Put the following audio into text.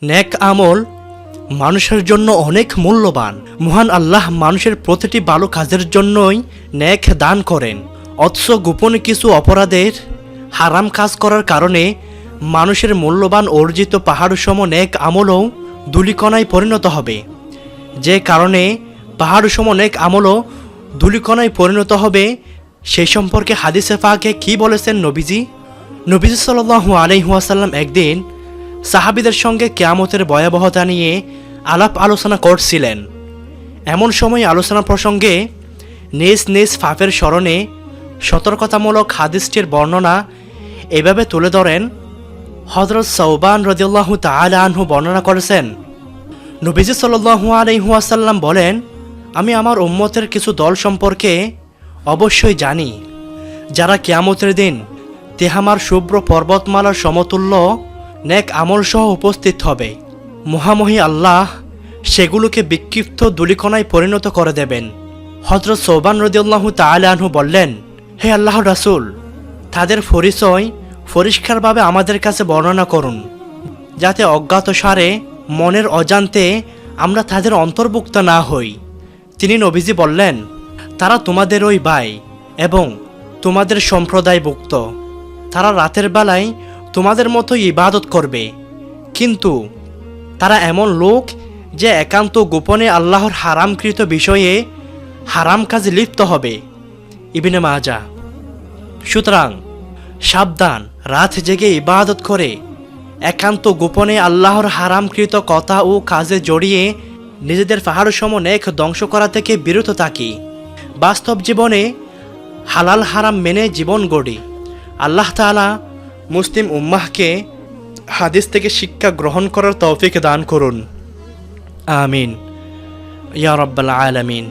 নেক আমল মানুষের জন্য অনেক মূল্যবান। মহান আল্লাহ মানুষের প্রতিটি ভালো কাজের জন্যই নেক দান করেন। অথচ গোপনে কিছু অপরাধের হারাম কাজ করার কারণে মানুষের মূল্যবান অর্জিত পাহাড়সম নেক আমলও ধূলিকণায় পরিণত হবে। যে কারণে পাহাড়সম নেক আমলও ধূলিকণায় পরিণত হবে, সেই সম্পর্কে হাদিসে পাকে কি বলেছেন নবীজি সাল্লাল্লাহু আলাইহি ওয়াসাল্লাম একদিন সাহাবীদের সঙ্গে কিয়ামতের ভয়াবহতা নিয়ে আলাপ আলোচনা করছিলেন। এমন সময় আলোচনা প্রসঙ্গে নিজ নিজ পাপের স্মরণে সতর্কতামূলক হাদিসটির বর্ণনা এভাবে তুলে ধরেন। হযরত সাওবান রাদিয়াল্লাহু তাআলা আনহু বর্ণনা করেছেন, নবীজি সাল্লাল্লাহু আলাইহি ওয়াসাল্লাম বলেন, আমি আমার উম্মতের কিছু দল সম্পর্কে অবশ্যই জানি, যারা কিয়ামতের দিন তিহামার শুভ্র পর্বতমালার সমতুল্য নেক আমল সহ উপস্থিত হবে। মহামহি আল্লাহ সেগুলোকে বিক্ষিপ্ত ধূলিকণায় পরিণত করে দেবেন। হযরত সাওবান রাদিয়াল্লাহু তাআলা আনহু বললেন, হে আল্লাহর রাসূল, তাদের পরিচয় পরিষ্কারভাবে আমাদের কাছে বর্ণনা করুন, যাতে অজ্ঞাতসারে মনের অজান্তে আমরা তাদের অন্তর্ভুক্ত না হই। তিনি নবীজি বললেন, তারা তোমাদের ওই ভাই এবং তোমাদের সম্প্রদায়ভুক্ত। তারা রাতের বেলায় তোমাদের মতো ইবাদত করবে, কিন্তু তারা এমন লোক যে একান্ত গোপনে আল্লাহর হারামকৃত বিষয়ে হারাম কাজে লিপ্ত হবে। ইবনে মাজাহ। সুতরাং সাবধান, রাত জেগে ইবাদত করে একান্ত গোপনে আল্লাহর হারামকৃত কথা ও কাজে জড়িয়ে নিজেদের পাহাড়সম নেক ধ্বংস করা থেকে বিরত থাকি। বাস্তব জীবনে হালাল হারাম মেনে জীবন গড়ি। আল্লাহ তাআলা মুসলিম উম্মাহকে হাদিস থেকে শিক্ষা গ্রহণ করার তৌফিক দান করুন। আমিন ইয়া রাব্বাল আলামিন।